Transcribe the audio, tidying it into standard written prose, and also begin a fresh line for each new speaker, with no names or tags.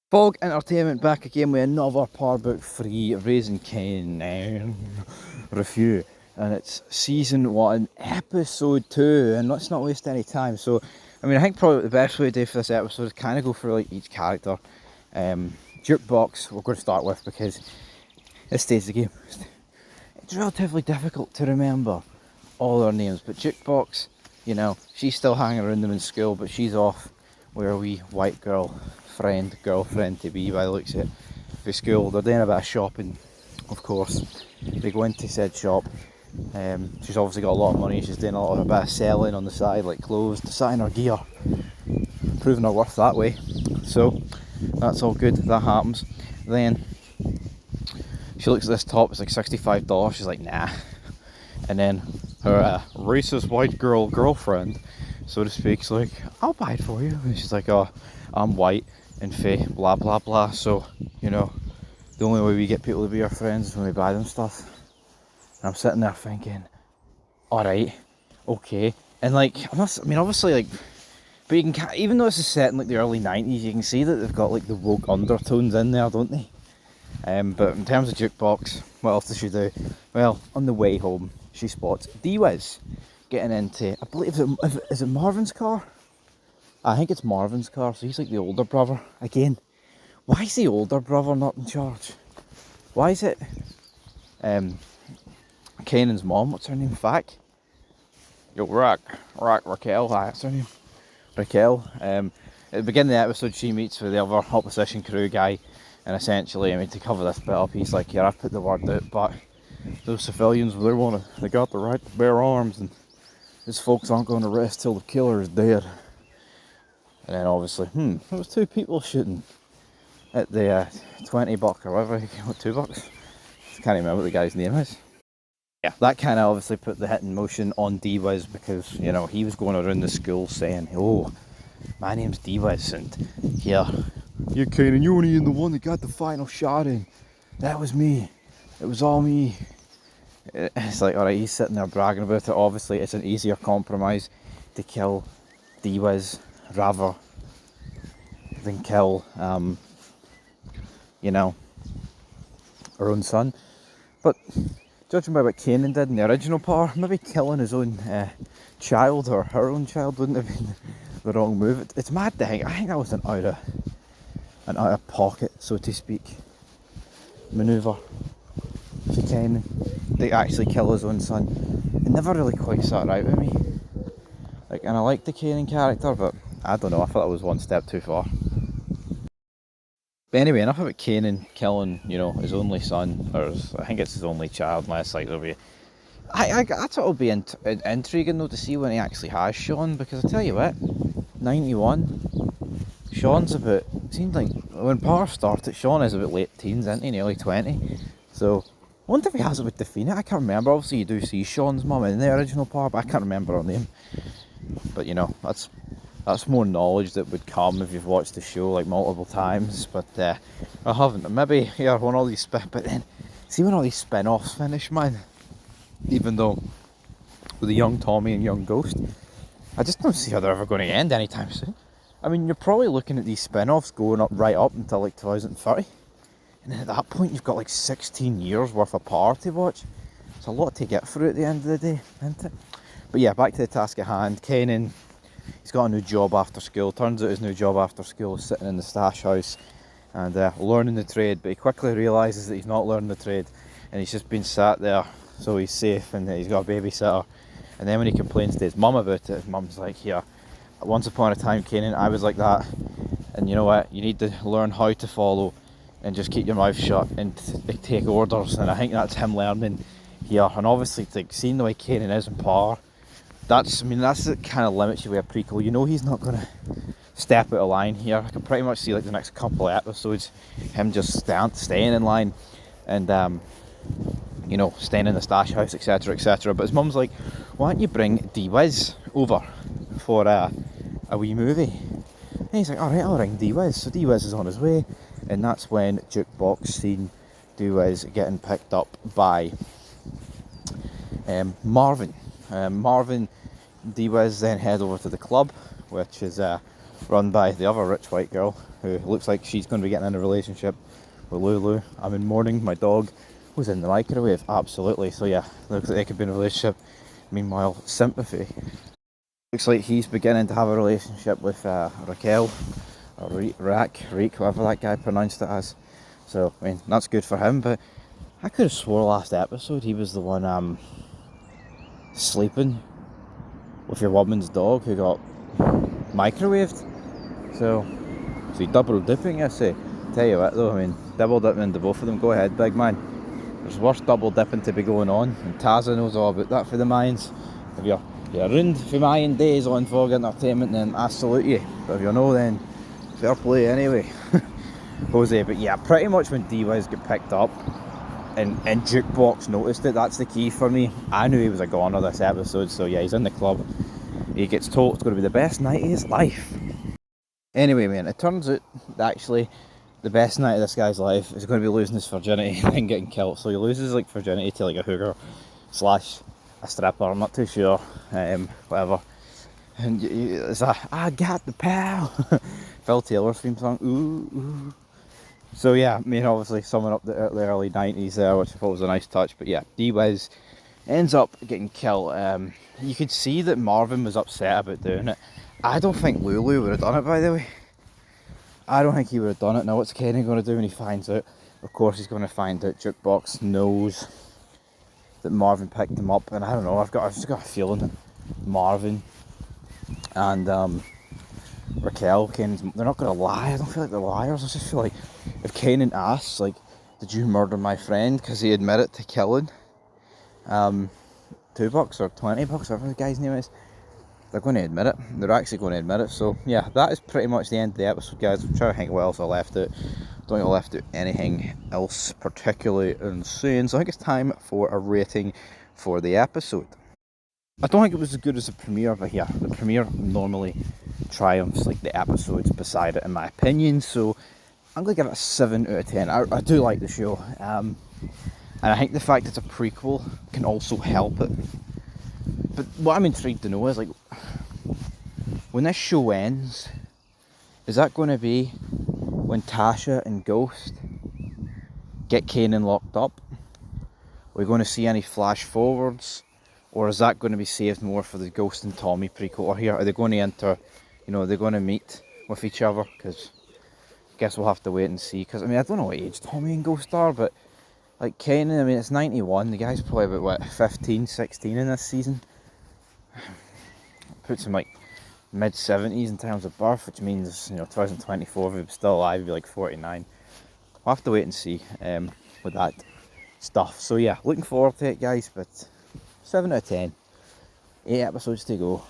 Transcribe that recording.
Fog Entertainment back again with another Power Book 3 Raising Kanan review, and it's season 1, episode 2, and let's not waste any time. So, I mean, I think probably the best way to do for this episode is kind of go through like each character. Jukebox we're going to start with because this stage of the game, it's relatively difficult to remember all their names, but Jukebox, you know, she's still hanging around them in school, but she's off with her wee white girlfriend to be by the looks of it for school. They're doing a bit of shopping, of course. They go into said shop. She's obviously got a lot of money. She's doing a bit of selling on the side, like clothes, deciding her gear, proving her worth that way. So that's all good. That happens. Then she looks at this top. It's like $65. She's like, nah. And then her racist white girlfriend, so to speak, is like, I'll buy it for you. And she's like, oh, I'm white and fey, blah blah blah. So, you know, the only way we get people to be our friends is when we buy them stuff. And I'm sitting there thinking, alright, okay. And like, I mean, obviously, like, but you can, even though this is set in like the early 90s, you can see that they've got like the woke undertones in there, don't they? But in terms of Jukebox, what else does she do? Well, on the way home, she spots D-Wiz getting into, I believe, is it Marvin's car? I think it's Marvin's car, so he's like the older brother. Again, why is the older brother not in charge? Why is it Kanan's mom, what's her name, Fack? Yo, Raquel, that's her name. Raquel. At the beginning of the episode, she meets with the other opposition crew guy, and essentially, I mean, to cover this bit up, he's like, yeah, I've put the word out, but those civilians, they got the right to bear arms, and these folks aren't going to rest till the killer is dead. And then obviously, there was two people shooting at the $20 or whatever, what, $2? I can't remember what the guy's name is. Yeah, that kind of obviously put the hit in motion on D-Wiz because, you know, he was going around the school saying, oh, my name's D-Wiz, and here, you Kanan, you only in the one that got the final shot in. That was me. It was all me. It's like, alright, he's sitting there bragging about it. Obviously, it's an easier compromise to kill D-Wiz rather than kill, you know, her own son. But judging by what Kanan did in the original part, maybe killing his own child or her own child wouldn't have been the wrong move. It's mad to think. I think that was an out of pocket, so to speak, manoeuvre for Kanan to actually kill his own son. It never really quite sat right with me. Like, and I like the Kanan character, but I don't know, I thought it was one step too far. But anyway, enough about Kanan killing, you know, his only son, or I think it's his only child, unless like there'll be. I thought it'll be intriguing though to see when he actually has Sean, because I tell you what, 91, Sean's about, it seemed like when Power started, Sean is about late teens, isn't he, nearly 20. So I wonder if he has it with Defina. I can't remember. Obviously you do see Sean's mum in the original part, but I can't remember her name. But you know, that's more knowledge that would come if you've watched the show like multiple times. But I haven't. Maybe when all these but then see when all these spin-offs finish, man. Even though with the young Tommy and young Ghost, I just don't see how they're ever going to end anytime soon. I mean, you're probably looking at these spin-offs going up right up until like 2030, and then at that point you've got like 16 years worth of Power to watch. It's a lot to get through at the end of the day, isn't it? But yeah, back to the task at hand. Kanan, he's got a new job after school. Turns out his new job after school is sitting in the stash house and learning the trade, but he quickly realises that he's not learning the trade and he's just been sat there so he's safe, and he's got a babysitter. And then when he complains to his mum about it, his mum's like, here, once upon a time, Kanan, I was like that, and you know what, you need to learn how to follow and just keep your mouth shut and take orders. And I think that's him learning here. And obviously, like, seeing the way Kanan is in Power, that's the kind of limits you with a prequel. You know he's not going to step out of line here. I can pretty much see like the next couple of episodes him just staying in line and you know, staying in the stash house, etc, etc. But his mum's like, why don't you bring D-Wiz over for a wee movie? And he's like, alright, I'll ring D-Wiz. So D-Wiz is on his way, and that's when Jukebox seen D-Wiz getting picked up by Marvin. Marvin, D-Wiz then head over to the club, which is run by the other rich white girl who looks like she's going to be getting in a relationship with Lulu. I'm in mourning. My dog was in the microwave, absolutely. So yeah, looks like they could be in a relationship. Meanwhile, Sympathy looks like he's beginning to have a relationship with Raquel, or Reek, whatever that guy pronounced it as. So, I mean, that's good for him, but I could have swore last episode he was the one sleeping with your woman's dog who got microwaved. So he double dipping, I say. Tell you what though, I mean, double dipping into both of them, go ahead, big man. There's worse double dipping to be going on, and Taza knows all about that for the Mayans. If you're ruined for Mayan days on Fog Entertainment, then I salute you. But if you know, then fair play anyway. Jose, but yeah, pretty much when D-Wiz got picked up and Jukebox noticed it, that's the key for me. I knew he was a goner this episode, so yeah, he's in the club. He gets told it's going to be the best night of his life. Anyway, man, it turns out that actually the best night of this guy's life is going to be losing his virginity and getting killed. So he loses like virginity to like a hooker / a stripper, I'm not too sure, whatever. And it's a I got the power Phil Taylor theme song. Ooh, ooh. So yeah, I mean, obviously summing up the early 90s there, which I thought was a nice touch. But yeah, D-Wiz ends up getting killed. You could see that Marvin was upset about doing it. I don't think Lulu would have done it, by the way. I don't think he would have done it. Now what's Kanan going to do when he finds out? Of course he's going to find out Jukebox knows that Marvin picked him up, and I don't know, I've just got a feeling that Marvin and Raquel, they're not going to lie. I don't feel like they're liars. I just feel like if Kanan asks, like, did you murder my friend, because he admitted to killing $2 or $20, whatever the guy's name is, they're going to admit it. They're actually going to admit it. So yeah, that is pretty much the end of the episode, guys. I'm trying to think what else I left out. Don't think I left out anything else particularly insane. So I think it's time for a rating for the episode. I don't think it was as good as the premiere, but yeah, the premiere normally triumphs like the episodes beside it in my opinion. So I'm going to give it a 7 out of 10. I do like the show. And I think the fact it's a prequel can also help it. But what I'm intrigued to know is, like, when this show ends, is that going to be when Tasha and Ghost get Kanan locked up? Are we going to see any flash forwards? Or is that going to be saved more for the Ghost and Tommy prequel? Or here, are they going to enter, are they going to meet with each other? Because I guess we'll have to wait and see. Because, I mean, I don't know what age Tommy and Ghost are, but, like, Kanan, I mean, it's 91. The guy's probably about, what, 15, 16 in this season? Puts him like mid-70s in terms of birth, which means 2024 if he was still alive he'd be like 49. We'll have to wait and see with that stuff. So yeah, looking forward to it, guys. But 7 out of 10, 8 episodes to go.